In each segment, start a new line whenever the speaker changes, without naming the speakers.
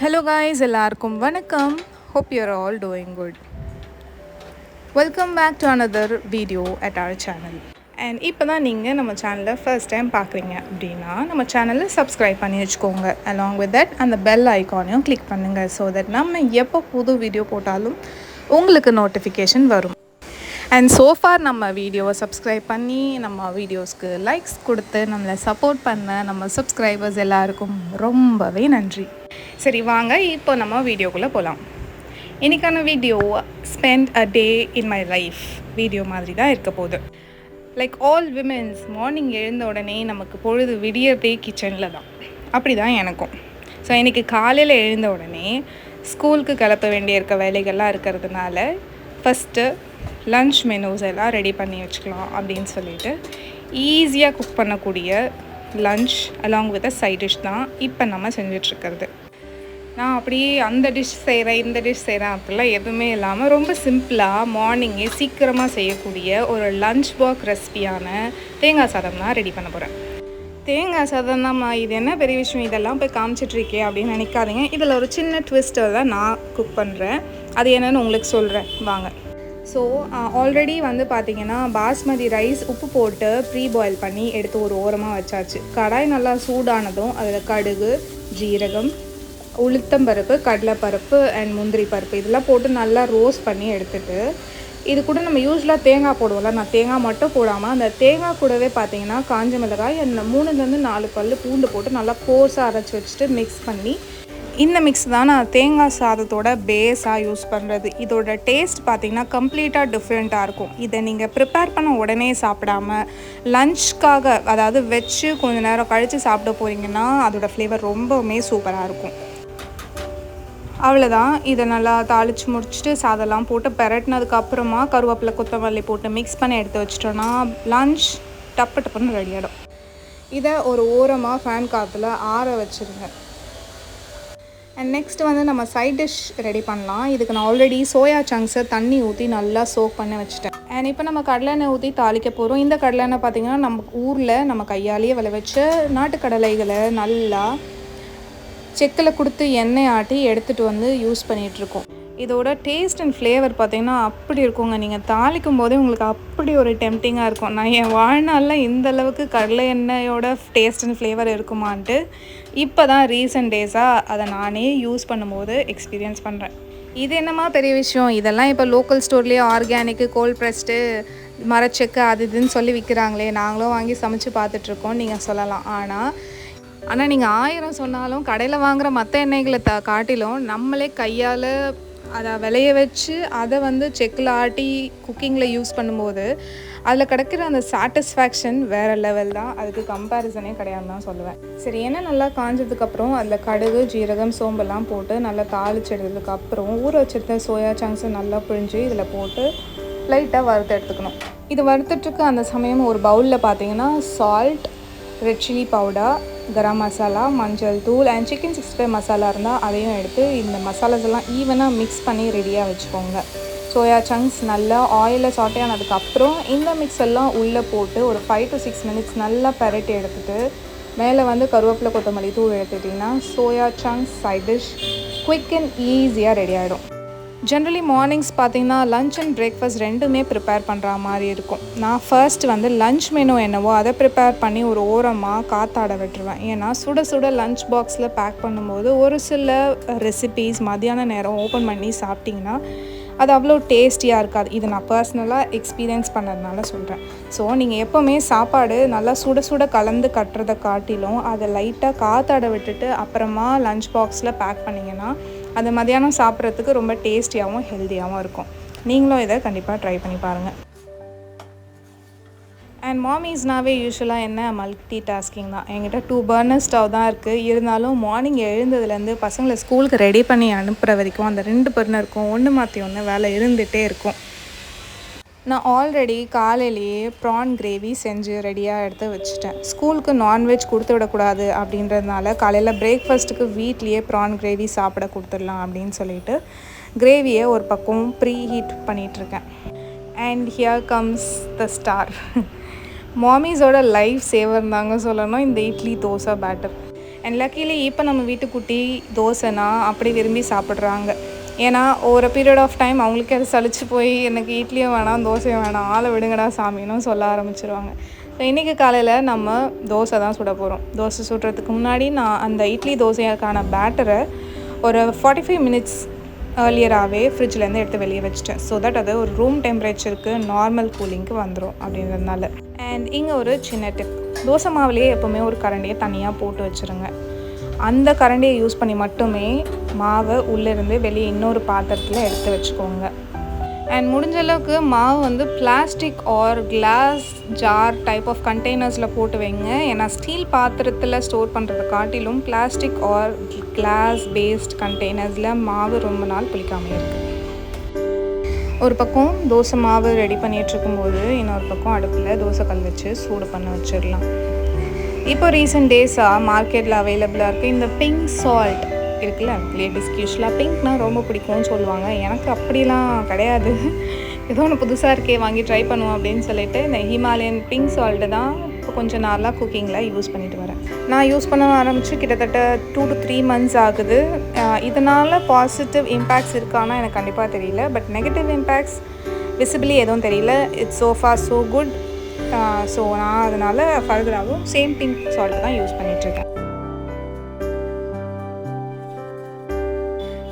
Hello guys, எல்லாருக்கும் வணக்கம். Hope you're all doing good. Welcome back to another video at our channel. And இப்போ தான் நீங்கள் நம்ம சேனலை ஃபர்ஸ்ட் டைம் பார்க்குறீங்க அப்படின்னா நம்ம சேனலை சப்ஸ்கிரைப் பண்ணி வச்சுக்கோங்க. along with that அந்த பெல் ஐக்கானையும் கிளிக் பண்ணுங்கள் ஸோ தட் நம்ம எப்போ புது வீடியோ போட்டாலும் உங்களுக்கு நோட்டிஃபிகேஷன் வரும். அண்ட் சோஃபார் நம்ம வீடியோவை சப்ஸ்கிரைப் பண்ணி நம்ம வீடியோஸ்க்கு லைக்ஸ் கொடுத்து நம்மளை சப்போர்ட் பண்ண நம்ம சப்ஸ்கிரைபர்ஸ் எல்லாருக்கும் ரொம்பவே நன்றி. சரி வாங்க இப்போ நம்ம வீடியோக்குள்ளே போகலாம். இன்றைக்கான video spend a day in my life video மாதிரி தான் இருக்க போகுது. லைக் ஆல் விமென்ஸ் மார்னிங் எழுந்த உடனே நமக்கு பொழுது விடியறதே கிச்சனில் தான். அப்படி தான் எனக்கும். ஸோ இன்றைக்கி காலையில் எழுந்த உடனே ஸ்கூலுக்கு கிளப்ப வேண்டிய இருக்க வேலைகள்லாம் இருக்கிறதுனால ஃபஸ்ட்டு லன்ச் மெனூஸ் எல்லாம் ரெடி பண்ணி வச்சுக்கலாம் அப்படின்னு சொல்லிட்டு ஈஸியாக குக் பண்ணக்கூடிய lunch along with a side dish தான் இப்போ நம்ம செஞ்சிட்ருக்கிறது. நான் அப்படியே அந்த டிஷ் செய்கிறேன் இந்த டிஷ் செய்கிறேன் அப்படிலாம் எதுவுமே இல்லாமல் ரொம்ப சிம்பிளாக மார்னிங்கே சீக்கிரமாக செய்யக்கூடிய ஒரு லன்ச் பாக்ஸ் ரெசிபியான தேங்காய் சாதம் தான் ரெடி பண்ண போகிறேன். தேங்காய் சாதம் தான் இது என்ன பெரிய விஷயம் இதெல்லாம் போய் காமிச்சிட்ருக்கே அப்படின்னு நினைக்காதீங்க. இதில் ஒரு சின்ன ட்விஸ்ட்டை தான் நான் குக் பண்ணுறேன். அது என்னென்னு உங்களுக்கு சொல்கிறேன் வாங்க. ஸோ ஆல்ரெடி பார்த்திங்கன்னா பாஸ்மதி ரைஸ் உப்பு போட்டு ப்ரீ பாயில் பண்ணி எடுத்து ஒரு ஓரமாக வச்சாச்சு. கடாய் நல்லா சூடானதும் அதில் கடுகு, ஜீரகம், உளுத்தம்பருப்பு, கடலைப்பருப்பு அண்ட் முந்திரி பருப்பு இதெல்லாம் போட்டு நல்லா ரோஸ்ட் பண்ணி எடுத்துகிட்டு இது கூட நம்ம யூஸ்வலாக தேங்காய் போடுவோம்ல, நான் தேங்காய் மட்டும் போடாமல் அந்த தேங்காய் கூடவே பார்த்திங்கன்னா காஞ்ச மிளகாய் அந்த 3-4 பல் பூண்டு போட்டு நல்லா கோர்ஸாக அரைச்சி வச்சுட்டு மிக்ஸ் பண்ணி இந்த மிக்ஸ் தான் நான் தேங்காய் சாதத்தோட பேஸாக யூஸ் பண்ணுறது. இதோட டேஸ்ட் பார்த்திங்கன்னா கம்ப்ளீட்டாக டிஃப்ரெண்ட்டாக இருக்கும். இதை நீங்கள் ப்ரிப்பேர் பண்ண உடனே சாப்பிடாம லன்ச்க்காக அதாவது வச்சு கொஞ்சம் நேரம் கழித்து சாப்பிட போகிறீங்கன்னா அதோட ஃப்ளேவர் ரொம்பவுமே சூப்பராக இருக்கும். அவ்வளோதான். இதை நல்லா தாளித்து முடிச்சுட்டு சாதம்லாம் போட்டு பெரட்டினதுக்கப்புறமா கருவேப்பிலை கொத்தமல்லி போட்டு மிக்ஸ் பண்ணி எடுத்து வச்சிட்டோன்னா லன்ச் டப்பு டப்புன்னு ரெடி ஆகிடும். இதை ஒரு ஓரமாக ஃபேன் காற்றுல ஆற வச்சுருங்க. அண்ட் நெக்ஸ்ட் நம்ம சைட் டிஷ் ரெடி பண்ணலாம். இதுக்கு நான் ஆல்ரெடி சோயா சங்க்ஸை தண்ணி ஊற்றி நல்லா சோக் பண்ணி வச்சுட்டேன். அண்ட் இப்போ நம்ம கடலெண்ணெய் ஊற்றி தாளிக்க போகிறோம். இந்த கடலெண்ணெய் பார்த்திங்கன்னா நம்ம ஊரில் நம்ம கையாலேயே விளைவிச்ச நாட்டுக்கடலைகளை நல்லா செக்கில் கொடுத்து எண்ணெய் ஆட்டி எடுத்துகிட்டு யூஸ் பண்ணிகிட்ருக்கோம். இதோட டேஸ்ட் அண்ட் ஃப்ளேவர் பார்த்திங்கன்னா அப்படி இருக்குங்க. நீங்கள் தாளிக்கும் போதே உங்களுக்கு அப்படி ஒரு டெம்டிங்காக இருக்கும். நான் என் வாழ்நாளில் இந்த அளவுக்கு கடலை எண்ணெயோட டேஸ்ட் அண்ட் ஃப்ளேவர் இருக்குமான்ட்டு இப்போ தான் ரீசெண்ட் டேஸாக அதை நானே யூஸ் பண்ணும்போது எக்ஸ்பீரியன்ஸ் பண்ணுறேன். இது என்னமா பெரிய விஷயம், இதெல்லாம் இப்போ லோக்கல் ஸ்டோர்லேயே ஆர்கானிக்கு கோல்ட் ப்ரெஸ்டு மரச்செக்கு அது இதுன்னு சொல்லி விற்கிறாங்களே, நாங்களும் வாங்கி சமைச்சு பார்த்துட்ருக்கோம் நீங்கள் சொல்லலாம். ஆனால் நீங்கள் 1000 சொன்னாலும் கடையில் வாங்குகிற மற்ற எண்ணெய்களை காட்டிலும் நம்மளே கையால் அதை விளைய வச்சு அதை செக்கில் ஆட்டி குக்கிங்கில் யூஸ் பண்ணும்போது அதில் கிடைக்கிற அந்த சாட்டிஸ்ஃபேக்ஷன் வேறு லெவல் தான். அதுக்கு கம்பேரிசனே கிடையாதுன்னு தான் சொல்லுவேன். சரி, எண்ணெய் நல்லா காஞ்சதுக்கப்புறம் அதில் கடுகு, ஜீரகம், சோம்பெல்லாம் போட்டு நல்லா தாளிச்சு எடுத்ததுக்கப்புறம் ஊற வச்சுருந்த சோயா சங்க்ஸை நல்லா பிழிஞ்சு இதில் போட்டு லைட்டாக வறுத்து எடுத்துக்கணும். இது வறுத்துட்டுருக்கு அந்த சமயம் ஒரு பவுலில் பார்த்தீங்கன்னா salt, red chilli powder, garam masala, மஞ்சள் தூள் அண்ட் சிக்கன் 65 மசாலா இருந்தால் அதையும் எடுத்து இந்த மசாலாஸ் எல்லாம் ஈவனாக மிக்ஸ் பண்ணி ரெடியாக வச்சுக்கோங்க. சோயா சங்க்ஸ் நல்லா ஆயிலில் சாட்டே ஆனதுக்கப்புறம் இந்த மிக்ஸ் எல்லாம் உள்ளே போட்டு ஒரு 5 to 6 minutes நல்லா பரட்டி எடுத்துகிட்டு மேலே கருவேப்பிலை கொத்தமல்லி தூள் எடுத்துட்டிங்கன்னா soya chunks side dish quick and ஈஸியாக ரெடி ஆகிடும். ஜென்ரலி மார்னிங்ஸ் பார்த்திங்கன்னா லன்ச் அண்ட் பிரேக்ஃபாஸ்ட் ரெண்டுமே ப்ரிப்பேர் பண்ணுற மாதிரி இருக்கும். நான் ஃபர்ஸ்ட் லன்ச் மெனு என்னவோ அதை ப்ரிப்பேர் பண்ணி ஒரு ஓரமாக காத்தாட விட்டுருவேன். ஏன்னா சுட சுட லன்ச் பாக்ஸில் பேக் பண்ணும்போது ஒரு சில ரெசிபீஸ் மத்தியான நேரம் ஓப்பன் பண்ணி சாப்பிட்டிங்கன்னா அது அவ்வளோ டேஸ்டியாக இருக்காது. இது நான் பர்சனலாக எக்ஸ்பீரியன்ஸ் பண்ணுறதுனால சொல்கிறேன். ஸோ நீங்கள் எப்போவுமே சாப்பாடு நல்லா சுட சுட கலந்து கட்டுறதை காட்டிலும் அதை லைட்டாக காத்தாட விட்டுட்டு அப்புறமா லன்ச் பாக்ஸில் பேக் பண்ணிங்கன்னா அது மதியானம் சாப்பிட்றதுக்கு ரொம்ப டேஸ்டியாகவும் ஹெல்த்தியாகவும் இருக்கும். நீங்களும் இதை கண்டிப்பாக ட்ரை பண்ணி பாருங்கள். அண்ட் மாமிஸ்னாவே யூஸ்வலாக என்ன மல்டி டாஸ்கிங் தான். என்கிட்ட 2 burner ஸ்டவ் தான் இருக்குது. இருந்தாலும் மார்னிங் எழுந்ததுலேருந்து பசங்களை ஸ்கூலுக்கு ரெடி பண்ணி அனுப்புகிற வரைக்கும் அந்த 2 பர்னருக்கும் ஒன்று மாற்றி ஒன்று வேலை இருந்துகிட்டே இருக்கும். நான் ஆல்ரெடி காலையிலேயே ப்ரான் கிரேவி செஞ்சு ரெடியாக எடுத்து வச்சுட்டேன். ஸ்கூலுக்கு நான்வெஜ் கொடுத்து விடக்கூடாது அப்படின்றதுனால காலையில் பிரேக்ஃபாஸ்ட்டுக்கு வீட்லேயே ப்ரான் கிரேவி சாப்பிட கொடுத்துடலாம் அப்படின்னு சொல்லிட்டு கிரேவியை ஒரு பக்கம் ப்ரீ ஹீட் பண்ணிகிட்ருக்கேன். And here comes the star. மாமிஸோட லைஃப் சேவர் தாங்க சொல்லணும் இந்த idli dosa batter. And luckily இப்போ நம்ம வீட்டுக்குட்டி தோசைனா அப்படி விரும்பி சாப்பிட்றாங்க. ஏன்னா ஒரு பீரியட் ஆஃப் டைம் அவங்களுக்கே அது சலிச்சு போய் எனக்கு இட்லியும் வேணாம் தோசையும் வேணாம் ஆளை விடுங்கடா சாமின்னு சொல்ல ஆரம்பிச்சிருவாங்க. ஸோ இன்றைக்கி காலையில் நம்ம தோசை தான் சுட போகிறோம். தோசை சுடுறதுக்கு முன்னாடி நான் அந்த இட்லி தோசைக்கான பேட்டரை ஒரு 45 மினிட்ஸ் ஏர்லியராகவே ஃப்ரிட்ஜ்லேருந்து எடுத்து வெளியே வச்சிட்டேன். ஸோ தட் அது ஒரு ரூம் டெம்பரேச்சருக்கு நார்மல் கூலிங்க்கு வந்துடும் அப்படின்றதுனால. அண்ட் இங்கே ஒரு சின்ன டிப், தோசை மாவுலேயே எப்போவுமே ஒரு கரண்டியை தனியாக போட்டு வச்சுருங்க. அந்த கரண்டியை யூஸ் பண்ணி மட்டுமே மாவை உள்ளேருந்து வெளியே இன்னொரு பாத்திரத்தில் எடுத்து வச்சுக்கோங்க. அண்ட் முடிஞ்ச அளவுக்கு மாவு வந்து plastic or glass jar type of கண்டெய்னர்ஸில் போட்டு வைங்க. ஏன்னா ஸ்டீல் பாத்திரத்தில் ஸ்டோர் பண்ணுறதை காட்டிலும் பிளாஸ்டிக் ஆர் கிளாஸ் பேஸ்ட் கண்டெய்னர்ஸில் மாவு ரொம்ப நாள் புளிக்காமல் இருக்குது. ஒரு பக்கம் தோசை மாவு ரெடி பண்ணிகிட்டு இருக்கும்போது இன்னொரு பக்கம் அடுப்பில் தோசை கல் வச்சு சூடு பண்ண வச்சிடலாம். இப்போ ரீசெண்ட் டேஸாக மார்க்கெட்டில் அவைலபிளாக இருக்குது இந்த பிங்க் சால்ட் இருக்குல்ல. லேடிஸ்க்கு யூஸ்வலாக பிங்க்னா ரொம்ப பிடிக்கும்னு சொல்லுவாங்க. எனக்கு அப்படிலாம் கிடையாது. ஏதோ ஒன்று புதுசாக இருக்கே வாங்கி ட்ரை பண்ணுவோம் அப்படின்னு சொல்லிட்டு இந்த ஹிமாலயன் பிங்க் சால்ட்டு தான் இப்போ கொஞ்சம் நாளாக குக்கிங்கில் யூஸ் பண்ணிட்டு வரேன். நான் யூஸ் பண்ண ஆரம்பித்து கிட்டத்தட்ட 2 to 3 months ஆகுது. இதனால் பாசிட்டிவ் இம்பேக்ட்ஸ் இருக்கானா எனக்கு கண்டிப்பாக தெரியல. பட் நெகட்டிவ் இம்பேக்ட்ஸ் விசிபிளி எதுவும் தெரியல. It's so for so good. So நான் அதனால் ஃபர்தராகவும் சேம் பிங்க் சால்ட்டு தான் யூஸ் பண்ணிகிட்ருக்கேன்.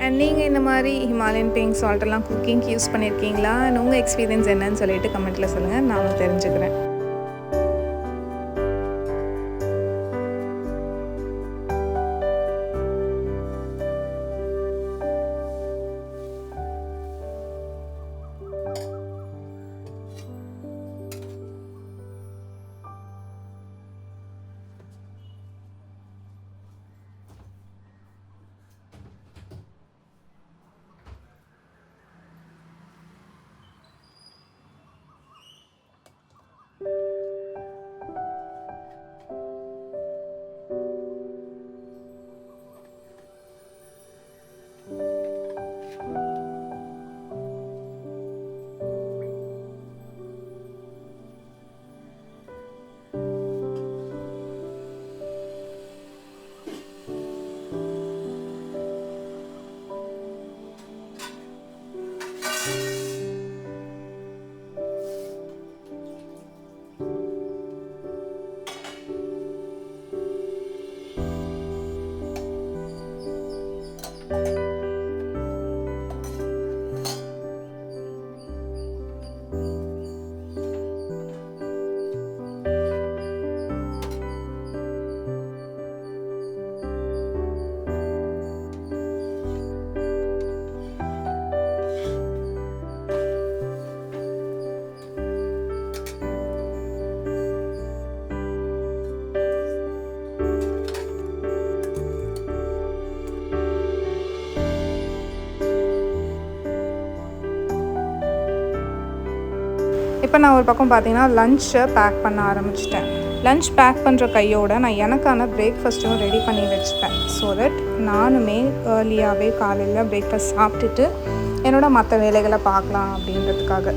அண்ட் நீங்கள் இந்த மாதிரி ஹிமாலயன் பிங்க் சால்ட்டெல்லாம் குக்கிங்க்கு யூஸ் பண்ணியிருக்கீங்களா? உங்கள் எக்ஸ்பீரியன்ஸ் என்னன்னு சொல்லிட்டு கமெண்ட்டில் சொல்லுங்கள், நானும் தெரிஞ்சுக்கிறேன். இப்போ நான் ஒரு பக்கம் பார்த்தீங்கன்னா லன்ச்சை பேக் பண்ண ஆரம்பிச்சிட்டேன். லன்ச் பேக் பண்ணுற கையோடு நான் எனக்கான பிரேக்ஃபாஸ்ட்டும் ரெடி பண்ணி வச்சுப்பேன். ஸோ தட் நானுமே ஏர்லியாகவே காலையில் பிரேக்ஃபாஸ்ட் சாப்பிட்டுட்டு என்னோடய மற்ற வேலைகளை பார்க்கலாம் அப்படின்றதுக்காக.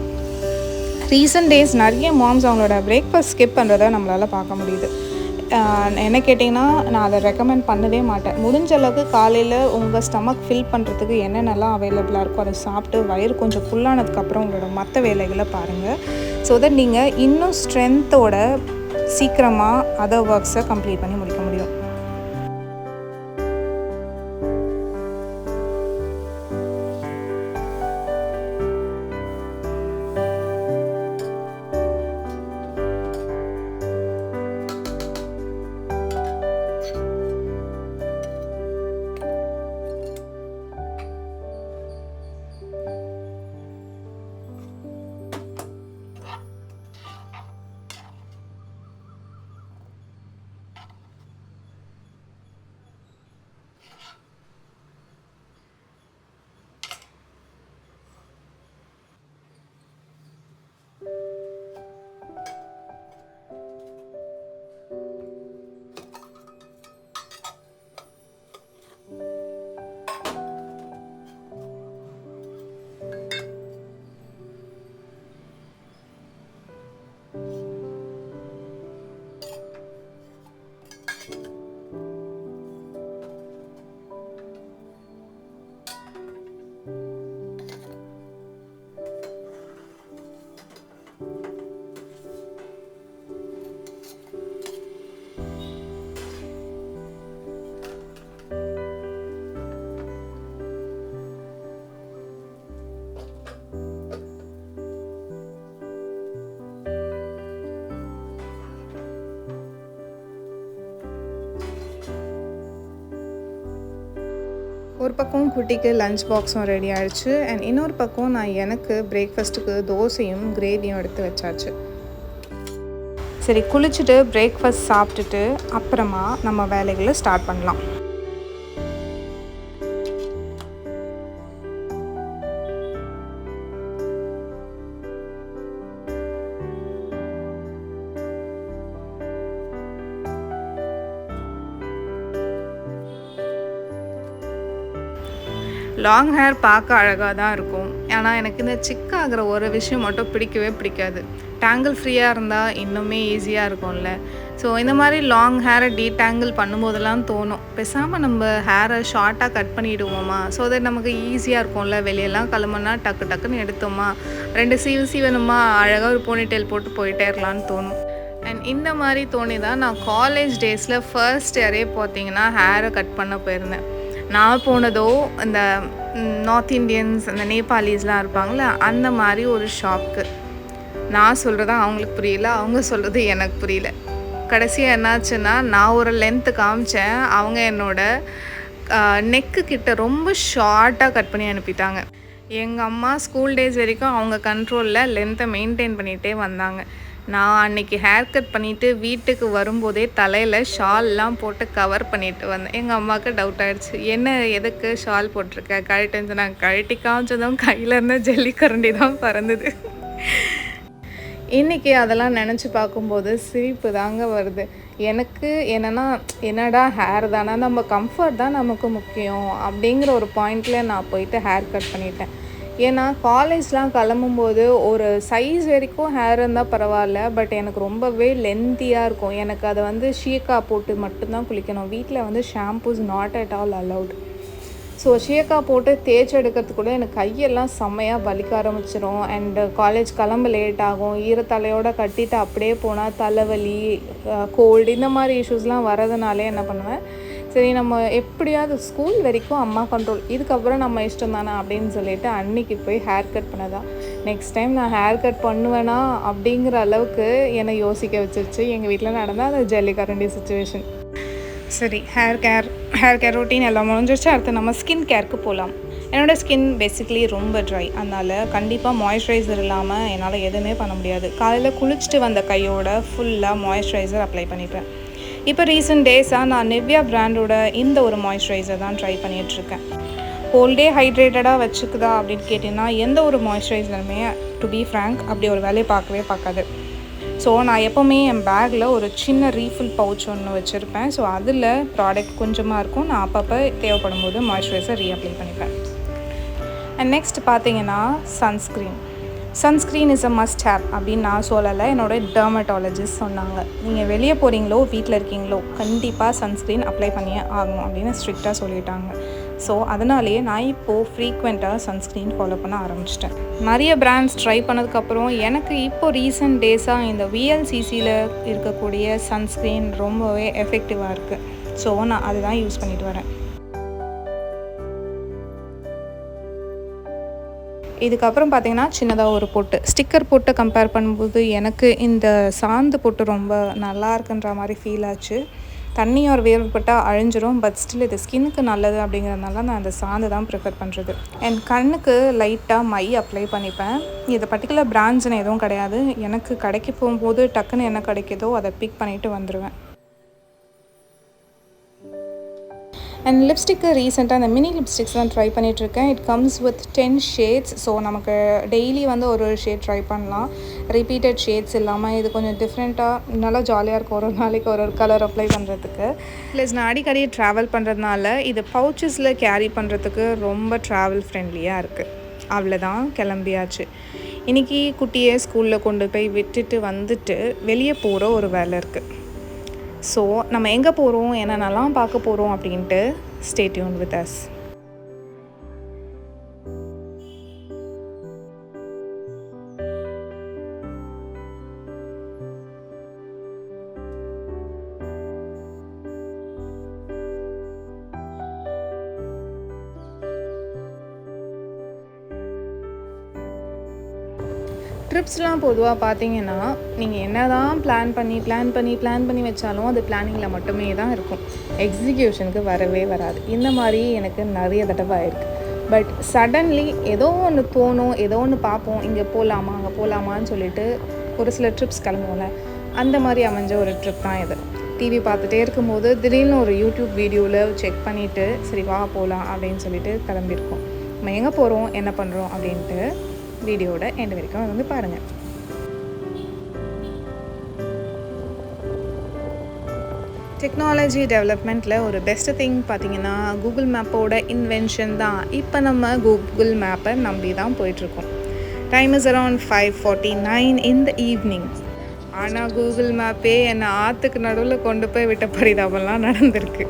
ரீசெண்ட் டேஸ் நிறைய மாம்ஸ் அவங்களோட பிரேக்ஃபாஸ்ட் ஸ்கிப் பண்ணுறதை நம்மளால் பார்க்க முடியுது. என்ன கேட்டிங்கன்னா நான் அதை ரெக்கமெண்ட் பண்ணவே மாட்டேன். முடிஞ்ச அளவுக்கு காலையில் உங்கள் ஸ்டமக் ஃபில் பண்ணுறதுக்கு என்னென்னலாம் அவைலபிளாக இருக்கோ அதை சாப்பிட்டு வயிறு கொஞ்சம் ஃபுல்லானதுக்கப்புறம் உங்களோட மற்ற வேலைகளை பாருங்கள். ஸோ தட் நீங்கள் இன்னும் ஸ்ட்ரென்த்தோட சீக்கிரமாக அதர் ஒர்க்ஸை கம்ப்ளீட் பண்ணி முடிக்க முடியும். ஒரு பக்கம் குட்டிக்கு லஞ்ச் பாக்ஸும் ரெடி ஆகிடுச்சு. அண்ட் இன்னொரு பக்கம் நான் எனக்கு பிரேக்ஃபாஸ்ட்டுக்கு தோசையும் கிரேவியும் எடுத்து வச்சாச்சு. சரி, குளிச்சுட்டு பிரேக்ஃபாஸ்ட் சாப்பிட்டுட்டு அப்புறமா நம்ம வேலைகளை ஸ்டார்ட் பண்ணலாம். லாங் ஹேர் பார்க்க அழகாக தான் இருக்கும். ஆனால் எனக்கு இந்த சிக்காகிற ஒரு விஷயம் மட்டும் பிடிக்கவே பிடிக்காது. டேங்கிள் ஃப்ரீயாக இருந்தால் இன்னுமே ஈஸியாக இருக்கும்ல. ஸோ இந்த மாதிரி லாங் ஹேரை டீடேங்கிள் பண்ணும்போதெல்லாம் தோணும், பேசாமல் நம்ம ஹேரை ஷார்ட்டாக கட் பண்ணிவிடுவோமா, ஸோ தட் நமக்கு ஈஸியாக இருக்கும்ல. வெளியெல்லாம் கிளம்புனா டக்கு டக்குன்னு எடுத்தோமா, 2 சீவனுமா, அழகாக ஒரு போனிடெயில் போட்டு போயிட்டே இருக்கலான்னு தோணும். அண்ட் இந்த மாதிரி தோணி தான் நான் காலேஜ் டேஸில் ஃபர்ஸ்ட் இயரே பார்த்தீங்கன்னா ஹேரை கட் பண்ண போயிருந்தேன். நான் போனதோ இந்த நார்த் இண்டியன்ஸ், அந்த நேபாளிஸ்லாம் இருப்பாங்களே, அந்த மாதிரி ஒரு ஷாப்க்கு. நான் சொல்கிறது அவங்களுக்கு புரியல, அவங்க சொல்கிறது எனக்கு புரியல. கடைசியாக என்னாச்சுன்னா, நான் ஒரு லென்த்து காமிச்சேன், அவங்க என்னோட நெக்கு கிட்ட ரொம்ப ஷார்ட்டாக கட் பண்ணி அனுப்பிட்டாங்க. எங்கள் அம்மா ஸ்கூல் டேஸ் வரைக்கும் அவங்க கண்ட்ரோலில் லென்த்தை மெயின்டைன் பண்ணிகிட்டே வந்தாங்க. நான் அன்றைக்கி ஹேர் கட் பண்ணிவிட்டு வீட்டுக்கு வரும்போதே தலையில் ஷால்லாம் போட்டு கவர் பண்ணிட்டு வந்தேன். எங்கள் அம்மாவுக்கு டவுட் ஆகிடுச்சு, என்ன எதுக்கு ஷால் போட்டிருக்க, கழட்டுன்னு சொன்னாங்க. கழட்டி காமிச்சதும் கையில் இருந்த ஜல்லிக்கரண்டி தான் பறந்தது. இன்றைக்கி அதெல்லாம் நினச்சி பார்க்கும்போது சிரிப்பு தாங்க வருது. எனக்கு என்னடா ஹேர் தானே, நம்ம கம்ஃபர்ட் தான் நமக்கு முக்கியம் அப்படிங்கிற ஒரு பாயிண்டில் நான் போயிட்டு ஹேர் கட் பண்ணிட்டேன். ஏன்னா காலேஜ்லாம் கிளம்பும்போது ஒரு சைஸ் வரைக்கும் ஹேர் இருந்தால் பரவாயில்ல, பட் எனக்கு ரொம்பவே லென்த்தியாக இருக்கும். எனக்கு அதை ஷீக்கா போட்டு மட்டும்தான் குளிக்கணும். வீட்டில் shampoos not at all allowed. So ஷீக்கா போட்டு தேய்ச்சி எடுக்கிறதுக்குள்ள எனக்கு கையெல்லாம் செம்மையாக வலிக்க ஆரம்பிச்சிடும். அண்டு காலேஜ் கிளம்ப லேட் ஆகும். ஈரத்தலையோடு கட்டிட்டு அப்படியே போனால் தலைவலி, கோல்டு, இந்த மாதிரி இஷ்யூஸ்லாம் வரதுனாலே என்ன பண்ணுவேன், சரி நம்ம எப்படியாவது ஸ்கூல் வரைக்கும் அம்மா கண்ட்ரோல், இதுக்கப்புறம் நம்ம இஷ்டம் தானே அப்படின்னு சொல்லிட்டு அன்றைக்கி போய் ஹேர் கட் பண்ணதான். நெக்ஸ்ட் டைம் நான் ஹேர் கட் பண்ணுவேனா அப்படிங்கிற அளவுக்கு என்னை யோசிக்க வச்சிருச்சு. எங்கள் வீட்டில் நடந்தால் அது ஜல்லிக்கரண்டி சுச்சுவேஷன். சரி, ஹேர் கேர் ரொட்டீன் எல்லாம் முடிஞ்சிருச்சு. அடுத்து நம்ம ஸ்கின் கேருக்கு போகலாம். என்னோடய ஸ்கின் பேசிக்கலி ரொம்ப ட்ரை, அதனால் கண்டிப்பாக மாய்ஸ்சரைசர் இல்லாமல் என்னால் எதுவுமே பண்ண முடியாது. காலையில் குளிச்சுட்டு வந்த கையோட ஃபுல்லாக மாய்ஸ்சரைசர் அப்ளை பண்ணிப்பேன். இப்போ ரீசெண்ட் டேஸாக நான் நிவ்யா பிராண்டோட இந்த ஒரு மாய்ஸ்சரைசர் தான் ட்ரை பண்ணிகிட்ருக்கேன். ஹோல் டே ஹைட்ரேட்டடாக வச்சுக்குதா அப்படின்னு கேட்டிங்கன்னா எந்த ஒரு மாய்ஸ்சரைசருமே டு பி ஃப்ரேங்க் அப்படி ஒரு வேலையை பார்க்காது. ஸோ நான் எப்போவுமே என் பேக்கில் ஒரு சின்ன ரீஃபில் பவுச் ஒன்று வச்சுருப்பேன். ஸோ அதில் ப்ராடக்ட் கொஞ்சமாக இருக்கும். நான் அப்பப்போ தேவைப்படும் போது மாய்ஸ்சரைசர் ரீஅப்ளை பண்ணிப்பேன். அண்ட் நெக்ஸ்ட் பார்த்தீங்கன்னா sunscreen is a must have அப்படின்னு நான் சொல்லலை, என்னோடய டெர்மட்டாலஜிஸ்ட் சொன்னாங்க. நீங்கள் வெளியே போகிறீங்களோ வீட்டில் இருக்கீங்களோ கண்டிப்பாக சன்ஸ்க்ரீன் அப்ளை பண்ணியே ஆகணும் அப்படின்னு ஸ்ட்ரிக்டாக சொல்லிட்டாங்க. ஸோ அதனாலேயே நான் இப்போது ஃப்ரீக்வெண்ட்டாக சன்ஸ்க்ரீன் ஃபாலோ பண்ண ஆரம்பிச்சிட்டேன். நிறைய பிராண்ட்ஸ் ட்ரை பண்ணதுக்கப்புறம் எனக்கு இப்போது ரீசெண்ட் டேஸாக இந்த VLCCயில் இருக்கக்கூடிய சன்ஸ்க்ரீன் ரொம்பவே எஃபெக்டிவாக இருக்குது. ஸோ நான் அதுதான் யூஸ் பண்ணிட்டு வரேன். இதுக்கப்புறம் பார்த்திங்கன்னா சின்னதாக ஒரு பொட்டு, ஸ்டிக்கர் பொட்டை கம்பேர் பண்ணும்போது எனக்கு இந்த சாந்து பொட்டு ரொம்ப நல்லா இருக்குன்ற மாதிரி ஃபீல் ஆச்சு. தண்ணி ஒரு வேறுபட்டால் அழிஞ்சிரும், பட் ஸ்டில் இது ஸ்கின்னுக்கு நல்லது அப்படிங்கிறதுனால நான் அந்த சாந்து தான் ப்ரிஃபர் பண்ணுறது. என் கண்ணுக்கு லைட்டாக மை அப்ளை பண்ணிப்பேன். இது பர்டிகுலர் பிராண்ட்ஸ்னு எதுவும் கிடையாது. எனக்கு கடைக்கு போகும்போது டக்குன்னு என்ன கிடைக்குதோ அதை பிக் பண்ணிவிட்டு வந்துடுவேன். அண்ட் லிப்ஸ்டிக்கு ரீசெண்டாக அந்த மினி லிப்ஸ்டிக்ஸ் தான் ட்ரை பண்ணிகிட்ருக்கேன். It comes with 10 shades. So நமக்கு டெய்லி ஒரு ஷேட் ட்ரை பண்ணலாம், ரிப்பீட்டட் ஷேட்ஸ் இல்லாமல். இது கொஞ்சம் டிஃப்ரெண்ட்டாக நல்லா ஜாலியாக இருக்கும், ஒரு நாளைக்கு ஒரு கலர் அப்ளை பண்ணுறதுக்கு. ப்ளஸ் நான் அடிக்கடி ட்ராவல் பண்ணுறதுனால இது பவுச்சஸில் கேரி பண்ணுறதுக்கு ரொம்ப ட்ராவல் ஃப்ரெண்ட்லியாக இருக்குது. அவ்வளோதான், கிளம்பியாச்சு. இன்றைக்கி குட்டியை ஸ்கூலில் கொண்டு போய் விட்டுட்டு வந்துட்டு வெளியே போகிற ஒரு வேலை இருக்குது. ஸோ நம்ம எங்கே போகிறோம், என்னென்னலாம் பார்க்க போகிறோம் அப்படின்ட்டு ஸ்டே டியூன் வித் அஸ். ட்ரிப்ஸ்லாம் பொதுவாக பார்த்தீங்கன்னா நீங்கள் என்ன தான் பிளான் பண்ணி வச்சாலும் அது பிளானிங்கில் மட்டுமே தான் இருக்கும், எக்ஸிக்யூஷனுக்கு வரவே வராது. இந்த மாதிரி எனக்கு நிறைய தடவை ஆயிருக்கு. பட் சடன்லி ஏதோ ஒன்று தோணும், ஏதோ ஒன்று பார்ப்போம், இங்கே போகலாமா அங்கே போகலாமான்னு சொல்லிட்டு ஒரு சில ட்ரிப்ஸ் கிளம்புவோம்ல, அந்த மாதிரி அமைஞ்ச ஒரு ட்ரிப் தான் இது. டிவி பார்த்துட்டே இருக்கும்போது திடீர்னு ஒரு யூடியூப் வீடியோவில் செக் பண்ணிவிட்டு சரி வா போகலாம் அப்படின்னு சொல்லிட்டு கிளம்பியிருக்கோம். நம்ம எங்கே போகிறோம் என்ன பண்ணுறோம் அப்படின்ட்டு வீடியோட எண்ட் வரைக்கும் வந்து பாருங்கள். டெக்னாலஜி டெவலப்மெண்ட்டில் ஒரு பெஸ்ட்டு திங் பார்த்திங்கன்னா கூகுள் மேப்போட இன்வென்ஷன் தான். இப்போ நம்ம கூகுள் மேப்பை நம்பி தான் போயிட்டுருக்கோம். Time is around 5:49 in the evening. ஆனால் கூகுள் மேப்பே என்னை ஆற்றுக்கு நடுவில் கொண்டு போய் விட்ட பரிதாபம்லாம் நடந்திருக்கு.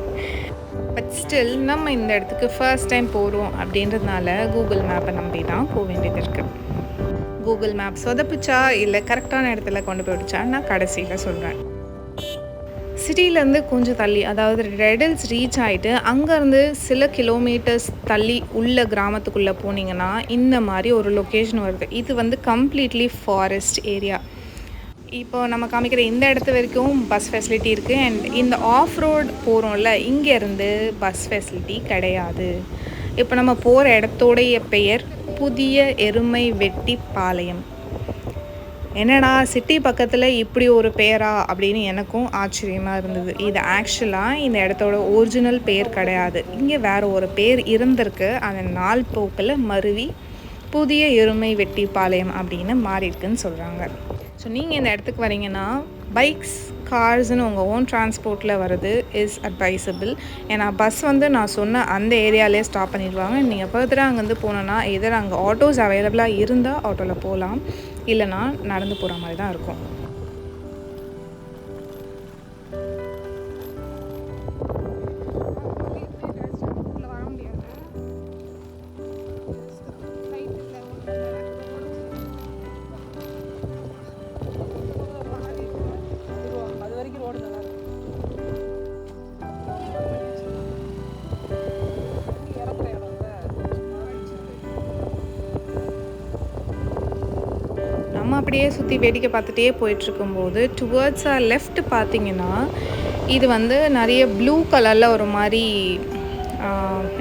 பட் ஸ்டில் நம்ம இந்த இடத்துக்கு ஃபர்ஸ்ட் டைம் போகிறோம் அப்படின்றதுனால கூகுள் மேப்பை நம்பி தான் போக வேண்டியது இருக்குது. கூகுள் மேப் சொதப்பிச்சா இல்லை கரெக்டான இடத்துல கொண்டு போய் விட்டுச்சா நான் கடைசியில் சொல்கிறேன். சிட்டியிலேருந்து கொஞ்சம் தள்ளி, அதாவது ரெட் ஹில்ஸ் ரீச் ஆகிட்டு அங்கேருந்து சில கிலோமீட்டர்ஸ் தள்ளி உள்ள கிராமத்துக்குள்ளே போனீங்கன்னா இந்த மாதிரி ஒரு லொக்கேஷன் வருது. இது வந்து கம்ப்ளீட்லி ஃபாரஸ்ட் ஏரியா. இப்போ நம்ம காமிக்கிற இந்த இடத்து வரைக்கும் பஸ் ஃபெசிலிட்டி இருக்குது. அண்ட் இந்த ஆஃப் ரோட் போகிறோம்ல, இங்கேருந்து பஸ் ஃபெசிலிட்டி கிடையாது. இப்போ நம்ம போகிற இடத்தோடைய பெயர் புதிய எருமை வெட்டி பாளையம். என்னடா சிட்டி பக்கத்தில் இப்படி ஒரு பெயரா அப்படின்னு எனக்கும் ஆச்சரியமாக இருந்தது. இது ஆக்சுவலாக இந்த இடத்தோட ஒரிஜினல் பெயர் கிடையாது. இங்கே வேறு ஒரு பேர் இருந்திருக்கு, அந்த நாள் போக்கில் மருவி புதிய எருமை வெட்டி பாளையம் அப்படின்னு மாறியிருக்குன்னு சொல்கிறாங்க. ஸோ நீங்கள் இந்த இடத்துக்கு வரீங்கன்னா பைக்ஸ் கார்ஸ்னு உங்கள் ஓன் டிரான்ஸ்போர்ட்டில் வர்றது இஸ் அட்வைசபிள். ஏன்னா பஸ் வந்து நான் சொன்ன அந்த ஏரியாலே ஸ்டாப் பண்ணிடுவாங்க. நீங்கள் ஃபர்தராக அங்கேருந்து போனோன்னா எதர் அங்கே ஆட்டோஸ் அவைலபிளாக இருந்தால் ஆட்டோவில் போகலாம், இல்லைனா நடந்து போகிற மாதிரி தான் இருக்கும். நம்ம அப்படியே சுற்றி வேடிக்கை பார்த்துட்டே போயிட்டுருக்கும்போது டுவர்ட்ஸ் லெஃப்ட் பார்த்திங்கன்னா இது வந்து நிறைய ப்ளூ கலரில் ஒரு மாதிரி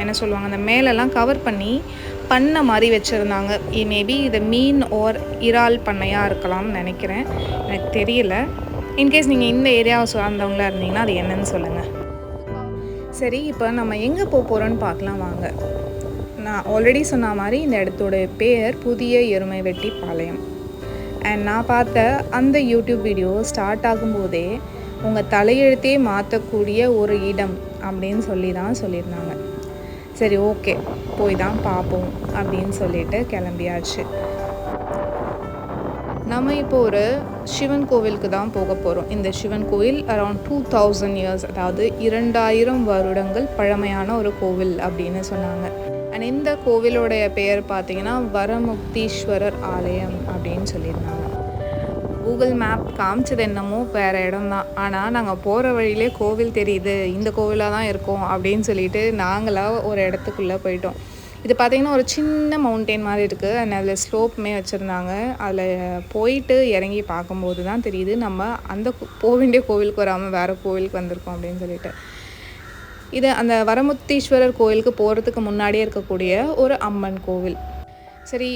என்ன சொல்லுவாங்க, அந்த மேலெல்லாம் கவர் பண்ண மாதிரி வச்சுருந்தாங்க. மேபி இது மீன் ஓர் இறால் பண்ணையாக இருக்கலாம்னு நினைக்கிறேன், எனக்கு தெரியல. இன்கேஸ் நீங்கள் இந்த ஏரியாவை சார்ந்தவங்களாக இருந்தீங்கன்னா அது என்னன்னு சொல்லுங்கள். சரி, இப்போ நம்ம எங்கே போகிறோன்னு பார்க்கலாம் வாங்க. நான் ஆல்ரெடி சொன்ன மாதிரி இந்த இடத்தோட பேர் புதிய எருமை வெட்டி பாளையம். அண்ட் நான் பார்த்த அந்த யூடியூப் வீடியோ ஸ்டார்ட் ஆகும்போதே உங்கள் தலையெழுத்தே மாற்றக்கூடிய ஒரு இடம் அப்படின்னு சொல்லியிருந்தாங்க. சரி, ஓகே, போய் தான் பார்ப்போம் அப்படின்னு சொல்லிட்டு கிளம்பியாச்சு. நம்ம இப்போ ஒரு சிவன் கோவிலுக்கு தான் போக போகிறோம். இந்த சிவன் கோவில் அரௌண்ட் 2000 இயர்ஸ், அதாவது 2000 வருடங்கள் பழமையான ஒரு கோவில் அப்படின்னு சொன்னாங்க. அண்ட் இந்த கோவிலோடைய பெயர் பார்த்திங்கன்னா வரமுக்தீஸ்வரர் ஆலயம் அப்படின்னு சொல்லியிருந்தாங்க. கூகுள் மேப் காமிச்சது என்னமோ வேறு இடம் தான், ஆனால் நாங்கள் போகிற வழியிலே கோவில் தெரியுது, இந்த கோவிலாக தான் இருக்கோம் அப்படின்னு சொல்லிட்டு நாங்களாக ஒரு இடத்துக்குள்ளே போயிட்டோம். இது பார்த்திங்கன்னா ஒரு சின்ன மவுண்டெயின் மாதிரி இருக்குது. அண்ட் அதில் ஸ்லோப்புமே வச்சுருந்தாங்க. அதில் போயிட்டு இறங்கி பார்க்கும்போது தான் தெரியுது நம்ம அந்த போக வேண்டிய கோவிலுக்கு வராமல் வேறு கோவிலுக்கு வந்திருக்கோம் அப்படின்னு சொல்லிட்டு. இது அந்த வரமுக்தீஸ்வரர் கோவிலுக்கு போகிறதுக்கு முன்னாடியே இருக்கக்கூடிய ஒரு அம்மன் கோவில். சரி,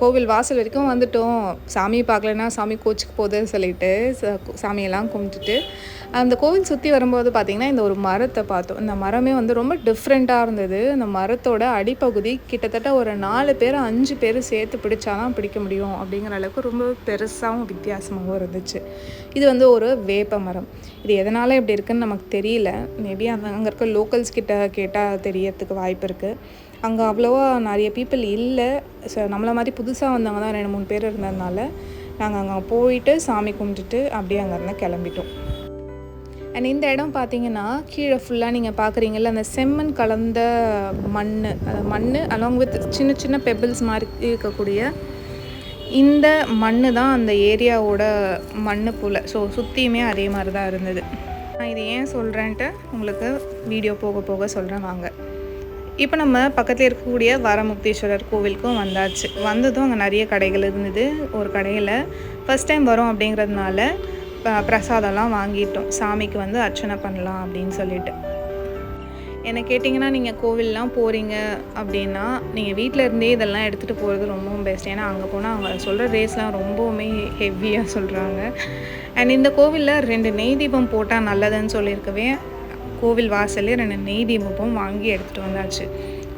கோவில் வாசல் வரைக்கும் வந்துட்டோம், சாமி பார்க்கலன்னா சாமி கோச்சுக்கு போகுதுன்னு சொல்லிட்டு சாமியெல்லாம் கும்பிட்டுட்டு அந்த கோவில் சுற்றி வரும்போது பார்த்திங்கன்னா இந்த ஒரு மரத்தை பார்த்தோம். இந்த மரமே வந்து ரொம்ப டிஃப்ரெண்ட்டாக இருந்தது. அந்த மரத்தோட அடிப்பகுதி கிட்டத்தட்ட ஒரு 4 பேர் 5 பேர் சேர்த்து பிடிச்சாதான் பிடிக்க முடியும் அப்படிங்கிற அளவுக்கு ரொம்ப பெருசாகவும் வித்தியாசமாகவும் இருந்துச்சு. இது வந்து ஒரு வேப்ப மரம். இது எதனால் இப்படி இருக்குதுன்னு நமக்கு தெரியல. மேபி அங்கே இருக்க லோக்கல்ஸ் கிட்ட கேட்டால் தெரியறதுக்கு வாய்ப்பு இருக்குது. அங்கே அவ்வளோவா நிறைய பீப்புள் இல்லை. ஸோ நம்மளை மாதிரி புதுசாக வந்தவங்க தான் 2-3 பேர் இருந்ததுனால நாங்கள் அங்கே போயிட்டு சாமி கும்பிட்டுட்டு அப்படியே அங்கேருந்து கிளம்பிட்டோம். அண்ட் இந்த இடம் பார்த்திங்கன்னா கீழே ஃபுல்லாக நீங்கள் பார்க்குறீங்கல்ல, அந்த செம்மண் கலந்த மண் அலாங் வித் சின்ன சின்ன பெபிள்ஸ் மாதிரி இருக்கக்கூடிய இந்த மண் தான் அந்த ஏரியாவோட மண் போல். ஸோ சுற்றியுமே அதே மாதிரி தான் இருந்தது. நான் இது ஏன் சொல்கிறேன்ட்டு உங்களுக்கு வீடியோ போக போக சொல்கிறேன் வாங்க. இப்போ நம்ம பக்கத்தில் இருக்கக்கூடிய வரமுக்தீஸ்வரர் கோவிலுக்கும் வந்தாச்சு. வந்ததும் அங்கே நிறைய கடைகள் இருந்தது. ஒரு கடையில் ஃபஸ்ட் டைம் வரோம் அப்படிங்கிறதுனால பிரசாதம்லாம் வாங்கிட்டோம். சாமிக்கு வந்து அர்ச்சனை பண்ணலாம் அப்படின்னு சொல்லிட்டு. என்ன கேட்டிங்கன்னா, நீங்கள் கோவில்லாம் போகிறீங்க அப்படின்னா நீங்கள் வீட்டில் இருந்தே இதெல்லாம் எடுத்துகிட்டு போகிறது ரொம்பவும் பெஸ்ட். ஏன்னா அங்கே போனால் அவங்க சொல்கிற ரேஸ்லாம் ரொம்பவுமே ஹெவியாக சொல்கிறாங்க. அண்ட் இந்த கோவிலில் 2 நெய் தீபம் போட்டால் நல்லதுன்னு சொல்லியிருக்கவே கோவில் வாசல்லே 2 நெய் தீபமும் வாங்கி எடுத்துகிட்டு வந்தாச்சு.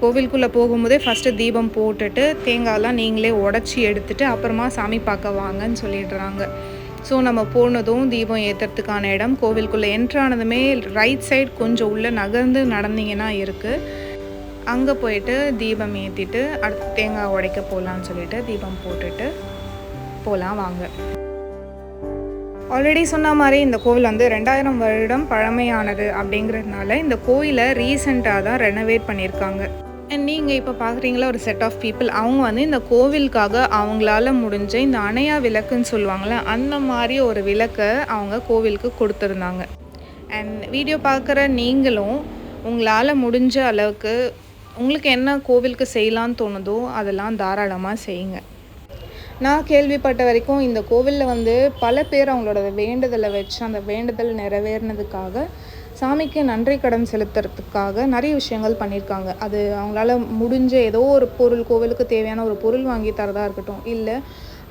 கோவிலுக்குள்ளே போகும்போதே ஃபஸ்ட்டு தீபம் போட்டுட்டு தேங்காயெல்லாம் நீங்களே உடச்சி எடுத்துகிட்டு அப்புறமா சாமி பார்க்க வாங்கன்னு சொல்லிடுறாங்க. ஸோ நம்ம போனதும் தீபம் ஏற்றுறதுக்கான இடம் கோவிலுக்குள்ளே என்ட்ரானதுமே ரைட் சைடு கொஞ்சம் உள்ளே நகர்ந்து நடந்தீங்கன்னா இருக்குது. அங்கே போயிட்டு தீபம் ஏற்றிட்டு அடுத்து தேங்காய் உடைக்க போகலான்னு சொல்லிட்டு தீபம் போட்டுட்டு போகலாம் வாங்க. ஆல்ரெடி சொன்ன மாதிரி இந்த கோவில் வந்து 2000 வருடம் பழமையானது அப்படிங்கிறதுனால இந்த கோயிலை ரீசெண்டாக தான் ரெனோவேட் பண்ணியிருக்காங்க. அண்ட் நீங்கள் இப்போ பார்க்குறீங்களா ஒரு செட் ஆஃப் பீப்புள், அவங்க வந்து இந்த கோவிலுக்காக அவங்களால முடிஞ்ச இந்த அணையா விளக்குன்னு சொல்லுவாங்கள்ல, அந்த மாதிரி ஒரு விளக்கை அவங்க கோவிலுக்கு கொடுத்துருந்தாங்க. அண்ட் வீடியோ பார்க்குற நீங்களும் உங்களால் முடிஞ்ச அளவுக்கு உங்களுக்கு என்ன கோவிலுக்கு செய்யலான்னு தோணுதோ அதெல்லாம் தாராளமாக செய்யுங்க. நான் கேள்விப்பட்ட வரைக்கும் இந்த கோவிலில் வந்து பல பேர் அவங்களோட வேண்டுதலை வச்சு அந்த வேண்டுதல் நிறைவேறினதுக்காக சாமிக்கு நன்றி கடன் செலுத்துறதுக்காக நிறைய விஷயங்கள் பண்ணியிருக்காங்க. அது அவங்களால முடிஞ்ச ஏதோ ஒரு பொருள், கோவிலுக்கு தேவையான ஒரு பொருள் வாங்கி தரதா இருக்கட்டும், இல்லை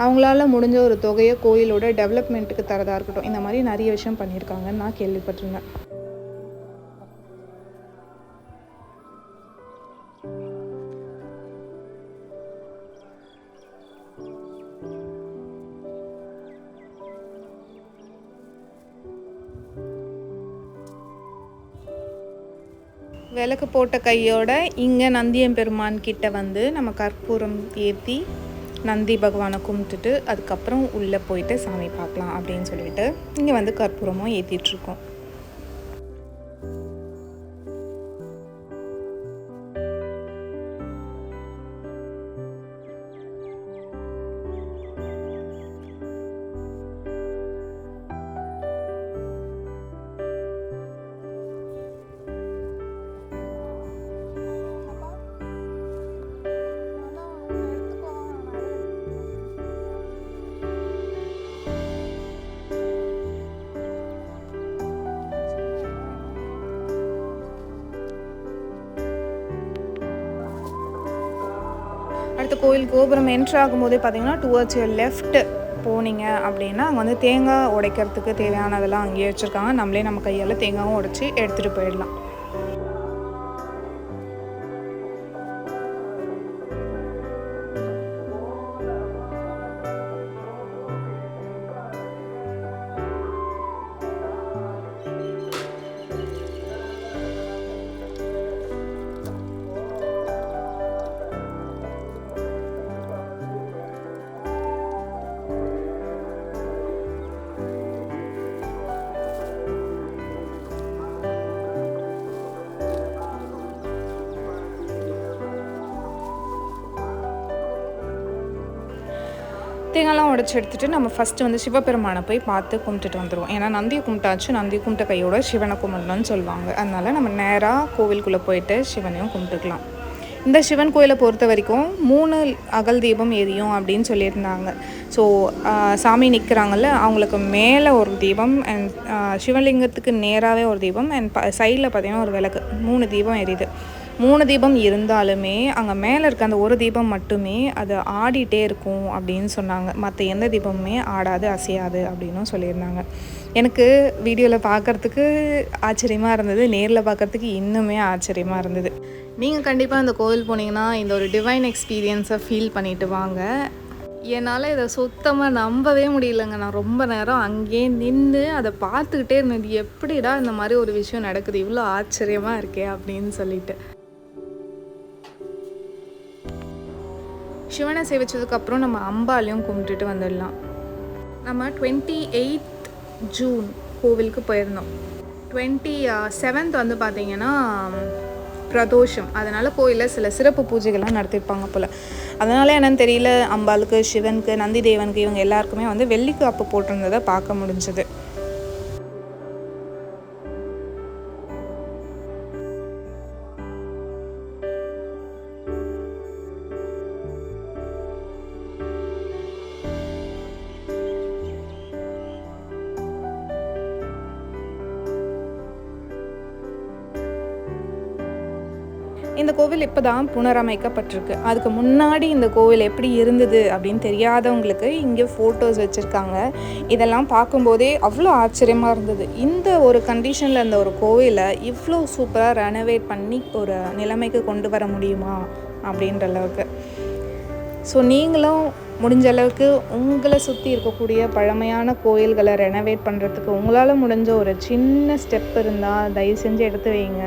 அவங்களால முடிஞ்ச ஒரு தொகையை கோயிலோட டெவலப்மெண்ட்டுக்கு தரதா இருக்கட்டும், இந்த மாதிரி நிறைய விஷயம் பண்ணியிருக்காங்கன்னு நான் கேள்விப்பட்டிருந்தேன். விளக்கு போட்ட கையோட இங்கே நந்தியம்பெருமான் கிட்ட வந்து நம்ம கற்பூரம் ஏற்றி நந்தி பகவானை கும்பிட்டுட்டு அதுக்கப்புறம் உள்ளே போயிட்டு சாமி பார்க்கலாம் அப்படின்னு சொல்லிட்டு இங்கே வந்து கற்பூரமும் ஏற்றிட்டுருக்கோம். அடுத்த கோயில் கோபுரம் என்ட்ரு ஆகும்போதே பார்த்தீங்கன்னா டுவர்ட்ஸ் யுவர் லெஃப்ட் போனீங்க அப்படின்னா அங்கே வந்து தேங்காய் உடைக்கிறதுக்கு தேவையானதெல்லாம் அங்கேயே வச்சுருக்காங்க. நம்மளே நம்ம கையால் தேங்காயும் உடைச்சி எடுத்துகிட்டு போயிடலாம். தேங்காய்லாம் உடச்சி எடுத்துகிட்டு நம்ம ஃபஸ்ட்டு வந்து சிவபெருமானை போய் பார்த்து கும்பிட்டுட்டு வந்துடுவோம். ஏன்னா நந்தியை கும்பிட்டாச்சு, நந்தி கும்பிட்ட கையோட சிவனை கும்பிடணும்னு சொல்லுவாங்க. அதனால் நம்ம நேராக கோவிலுக்குள்ளே போயிட்டு சிவனையும் கும்பிட்டுக்கலாம். இந்த சிவன் கோயிலை பொறுத்த வரைக்கும் 3 அகல் தீபம் எரியும் அப்படின்னு சொல்லியிருந்தாங்க. ஸோ சாமி நிற்கிறாங்கல்ல, அவங்களுக்கு மேலே ஒரு தீபம் அண்ட் சிவலிங்கத்துக்கு நேராகவே ஒரு தீபம் அண்ட் சைடில் பார்த்திங்கன்னா ஒரு விளக்கு, 3 தீபம் எரியுது. 3 தீபம் இருந்தாலுமே அங்கே மேலே இருக்க அந்த ஒரு தீபம் மட்டுமே அது ஆடிட்டே இருக்கும் அப்படின்னு சொன்னாங்க. மற்ற எந்த தீபமுமே ஆடாது, அசையாது அப்படின்னும் சொல்லியிருந்தாங்க. எனக்கு வீடியோவில் பார்க்குறதுக்கு ஆச்சரியமாக இருந்தது, நேரில் பார்க்குறதுக்கு இன்னுமே ஆச்சரியமாக இருந்தது. நீங்கள் கண்டிப்பாக இந்த கோவில் போனீங்கன்னா இந்த ஒரு டிவைன் எக்ஸ்பீரியன்ஸை ஃபீல் பண்ணிவிட்டு வாங்க. என்னால் இதை சுத்தமாக நம்பவே முடியலைங்க. நான் ரொம்ப நேரம் அங்கேயே நின்று அதை பார்த்துக்கிட்டே இருந்தது. எப்படிடா இந்த மாதிரி ஒரு விஷயம் நடக்குது, இவ்வளோ ஆச்சரியமாக இருக்கே அப்படின்னு சொல்லிட்டு. சிவனை சேவிச்சதுக்கப்புறம் நம்ம அம்பாலையும் கும்பிட்டுட்டு வந்துடலாம். நம்ம 28 ஜூன் கோவிலுக்கு போயிருந்தோம். 27th வந்து பார்த்திங்கன்னா பிரதோஷம். அதனால் கோயிலில் சில சிறப்பு பூஜைகள்லாம் நடத்திருப்பாங்க போல். அதனால் என்னன்னு தெரியல, அம்பாளுக்கு, சிவனுக்கு, நந்தி தேவனுக்கு இவங்க எல்லாருக்குமே வந்து வெள்ளிக்காப்பு போட்டிருந்ததை பார்க்க முடிஞ்சது. இந்த கோவில் இப்போ தான் புனரமைக்கப்பட்டிருக்கு. அதுக்கு முன்னாடி இந்த கோவில் எப்படி இருந்தது அப்படின்னு தெரியாதவங்களுக்கு இங்கே ஃபோட்டோஸ் வச்சுருக்காங்க. இதெல்லாம் பார்க்கும்போதே அவ்வளோ ஆச்சரியமாக இருந்தது. இந்த ஒரு கண்டிஷனில் இருந்த ஒரு கோவிலை இவ்வளோ சூப்பராக ரெனோவேட் பண்ணி ஒரு நிலைமைக்கு கொண்டு வர முடியுமா அப்படின்ற அளவுக்கு. ஸோ நீங்களும் முடிஞ்ச அளவுக்கு உங்களை சுற்றி இருக்கக்கூடிய பழமையான கோயில்களை ரெனோவேட் பண்ணுறதுக்கு உங்களால் முடிஞ்ச ஒரு சின்ன ஸ்டெப் இருந்தால் தயவு செஞ்சு எடுத்து வைங்க.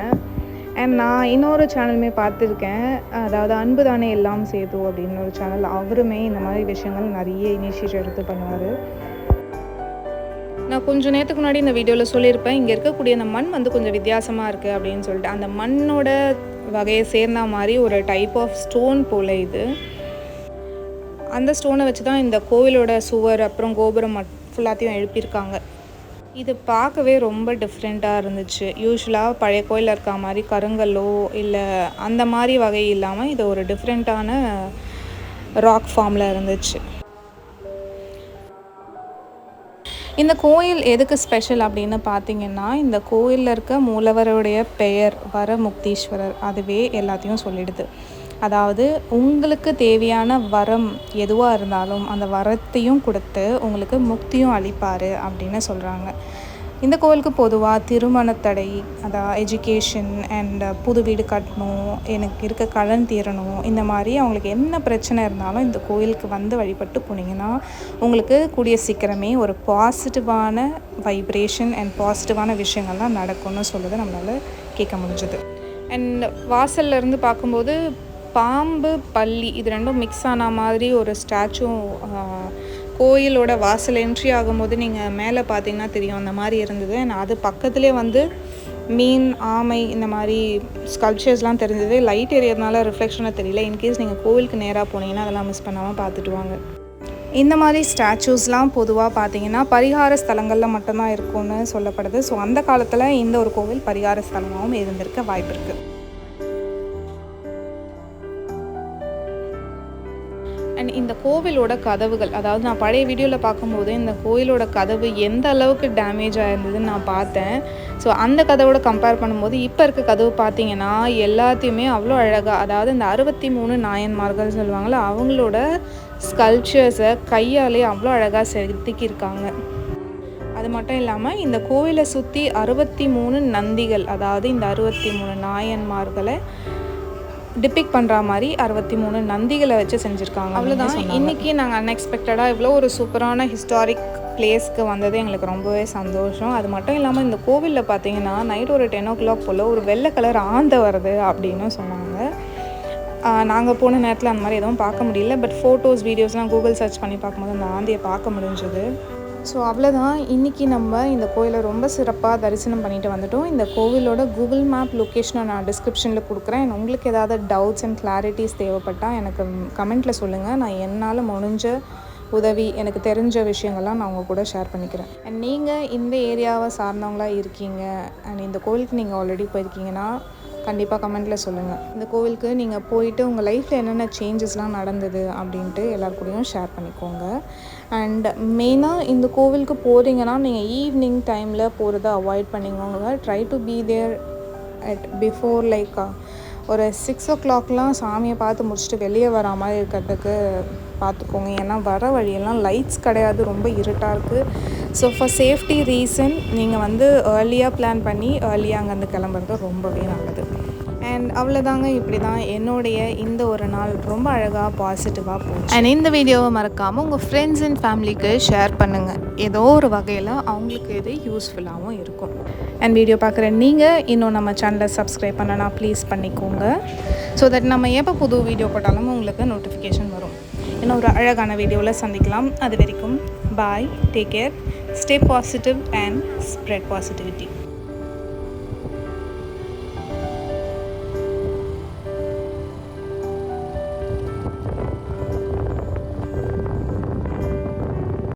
அண்ட் நான் இன்னொரு சேனலுமே பார்த்துருக்கேன், அதாவது அன்பு தானே எல்லாம் சேது அப்படின்னு ஒரு சேனல். அவருமே இந்த மாதிரி விஷயங்கள் நிறைய இனிஷியேட்டிவ் எடுத்து பண்ணுவார். நான் கொஞ்சம் நேரத்துக்கு முன்னாடி இந்த வீடியோவில் சொல்லியிருப்பேன், இங்கே இருக்கக்கூடிய அந்த மண் வந்து கொஞ்சம் வித்தியாசமாக இருக்குது அப்படின்னு சொல்லிட்டு. அந்த மண்ணோட வகையை சேர்ந்த மாதிரி ஒரு டைப் ஆஃப் ஸ்டோன் போல் இது. அந்த ஸ்டோனை வச்சு தான் இந்த கோவிலோட சுவர் அப்புறம் கோபுரம் ஃபுல்லாத்தையும் எழுப்பியிருக்காங்க. இது பார்க்கவே ரொம்ப டிஃப்ரெண்ட்டாக இருந்துச்சு. யூஸ்வலாக பழைய கோயிலில் இருக்க மாதிரி கருங்கல்லோ இல்லை அந்த மாதிரி வகை இல்லாமல் இது ஒரு டிஃப்ரெண்ட்டான ராக் ஃபார்மில் இருந்துச்சு. இந்த கோயில் எதுக்கு ஸ்பெஷல் அப்படின்னு பார்த்தீங்கன்னா, இந்த கோயிலில் இருக்க மூலவருடைய பெயர் வரமுக்தீஸ்வரர். அதுவே எல்லாத்தையும் சொல்லிடுது. அதாவது உங்களுக்கு தேவையான வரம் எதுவாக இருந்தாலும் அந்த வரத்தையும் கொடுத்து உங்களுக்கு முக்தியும் அளிப்பார் அப்படின்னு சொல்கிறாங்க. இந்த கோவிலுக்கு பொதுவாக திருமண தடை, அதாவது எஜுகேஷன் அண்ட் புது வீடு கட்டணும், எனக்கு இருக்க கடன் தீரணும், இந்த மாதிரி அவங்களுக்கு என்ன பிரச்சனை இருந்தாலும் இந்த கோயிலுக்கு வந்து வழிபட்டு போனீங்கன்னா உங்களுக்கு கூடிய சீக்கிரமே ஒரு பாசிட்டிவான வைப்ரேஷன் அண்ட் பாசிட்டிவான விஷயங்கள்லாம் நடக்கும்னு சொல்லுறது நம்மளால் கேட்க முடிஞ்சது. அண்ட் வாசல்லேருந்து பார்க்கும்போது பாம்பு பல்லி இது ரெண்டும் மிக்ஸ் ஆன மாதிரி ஒரு ஸ்டாச்சு கோயிலோட வாசல் என்ட்ரி ஆகும்போது நீங்கள் மேலே பார்த்தீங்கன்னா தெரியும், அந்த மாதிரி இருந்தது. நான் அது பக்கத்துலேயே வந்து மீன், ஆமை இந்த மாதிரி ஸ்கல்ப்சர்ஸ்லாம் தெரிஞ்சது. லைட் ஏரியறதுனால ரிஃப்ளெக்ஷனாக தெரியல. இன்கேஸ் நீங்கள் கோவிலுக்கு நேராக போனீங்கன்னா அதெல்லாம் மிஸ் பண்ணாமல் பார்த்துட்டு வாங்க. இந்த மாதிரி ஸ்டாச்சூஸ்லாம் பொதுவாக பார்த்தீங்கன்னா பரிகார ஸ்தலங்களில் மட்டும்தான் இருக்கும்னு சொல்லப்படுது. ஸோ அந்த காலத்தில் இந்த ஒரு கோவில் பரிகார ஸ்தலமாகவும் இருந்திருக்க வாய்ப்பு இருக்குது. அண்ட் இந்த கோவிலோட கதவுகள், அதாவது நான் பழைய வீடியோவில் பார்க்கும்போது இந்த கோயிலோட கதவு எந்த அளவுக்கு டேமேஜ் ஆயிருந்ததுன்னு நான் பார்த்தேன். ஸோ அந்த கதவோட கம்பேர் பண்ணும்போது இப்போ இருக்க கதவு பார்த்தீங்கன்னா எல்லாத்தையுமே அவ்வளோ அழகாக, அதாவது இந்த 63 நாயன்மார்கள் சொல்லுவாங்கள்ல, அவங்களோட ஸ்கல்ப்சர்ஸை கையாலே அவ்வளோ அழகாக செதுக்கியிருக்காங்க. அது மட்டும் இல்லாமல் இந்த கோவிலை சுற்றி 63 நந்திகள், அதாவது இந்த 63 நாயன்மார்களை டிபிக் பண்ணுற மாதிரி 63 நந்திகளை வச்சு செஞ்சுருக்காங்க. அவ்வளோதான். இன்றைக்கி நாங்கள் அன்எக்ஸ்பெக்டடாக இவ்வளோ ஒரு சூப்பரான ஹிஸ்டாரிக் பிளேஸ்க்கு வந்தது எங்களுக்கு ரொம்பவே சந்தோஷம். அது மட்டும் இல்லாமல் இந்த கோவிலில் பார்த்தீங்கன்னா நைட் ஒரு 10 o'clock போல் ஒரு வெள்ளை கலர் ஆந்தை வருது அப்படின்னு சொன்னாங்க. நாங்கள் போன நேரத்தில் அந்த மாதிரி எதுவும் பார்க்க முடியல. பட் ஃபோட்டோஸ் வீடியோஸ்லாம் கூகுள் சர்ச் பண்ணி பார்க்கும்போது அந்த ஆந்தையை பார்க்க முடிஞ்சது. ஸோ அவ்வளோதான். இன்றைக்கி நம்ம இந்த கோயிலை ரொம்ப சிறப்பாக தரிசனம் பண்ணிட்டு வந்துட்டோம். இந்த கோவிலோட கூகுள் மேப் லொக்கேஷனை நான் டிஸ்கிரிப்ஷனில் கொடுக்குறேன். உங்களுக்கு ஏதாவது டவுட்ஸ் அண்ட் கிளாரிட்டிஸ் தேவைப்பட்டால் எனக்கு கமெண்ட்டில் சொல்லுங்கள். நான் என்னால் முடிஞ்ச உதவி, எனக்கு தெரிஞ்ச விஷயங்கள்லாம் நான் உங்கள் கூட ஷேர் பண்ணிக்கிறேன். அண்ட் நீங்கள் இந்த ஏரியாவை சார்ந்தவங்களாக இருக்கீங்க அண்ட் இந்த கோவிலுக்கு நீங்கள் ஆல்ரெடி போயிருக்கீங்கன்னா கண்டிப்பாக கமெண்ட்டில் சொல்லுங்கள். இந்த கோவிலுக்கு நீங்கள் போயிட்டு உங்கள் லைஃப்பில் என்னென்ன சேஞ்சஸ்லாம் நடந்தது அப்படின்ட்டு எல்லாருக்கூடையும் ஷேர் பண்ணிக்கோங்க. அண்ட் மெயினாக இந்த கோவிலுக்கு போகிறீங்கன்னா நீங்கள் ஈவினிங் டைமில் போகிறத அவாய்ட் பண்ணிக்கோங்க. Try to be there at before like ஒரு 6 o'clockலாம் சாமியை பார்த்து முடிச்சுட்டு வெளியே வரா மாதிரி இருக்கிறதுக்கு பார்த்துக்கோங்க. ஏன்னா வர வழியெல்லாம் லைட்ஸ் கிடையாது, ரொம்ப இருட்டாக இருக்குது. ஸோ ஃபார் சேஃப்டி ரீசன் நீங்கள் வந்து ஏர்லியாக பிளான் பண்ணி ஏர்லியாக அங்கேருந்து கிளம்புறது ரொம்பவே நல்லது. அண்ட் அவ்வளோதாங்க. இப்படி தான் என்னுடைய இந்த ஒரு நாள் ரொம்ப அழகாக பாசிட்டிவாக போச்சு. அண்ட் இந்த வீடியோவை மறக்காமல் உங்கள் ஃப்ரெண்ட்ஸ் அண்ட் ஃபேமிலிக்கு ஷேர் பண்ணுங்கள். ஏதோ ஒரு வகையில் அவங்களுக்கு இது யூஸ்ஃபுல்லாகவும் இருக்கும். அண்ட் வீடியோ பார்க்குற நீங்கள் இன்னும் நம்ம சேனலை சப்ஸ்கிரைப் பண்ணனா ப்ளீஸ் பண்ணிக்கோங்க. ஸோ தட் நம்ம எப்போ புது வீடியோ போட்டாலும் உங்களுக்கு நோட்டிஃபிகேஷன் வரும். இன்னும் ஒரு அழகான வீடியோவில் சந்திக்கலாம். அது வரைக்கும் bye, take care, stay positive and spread positivity.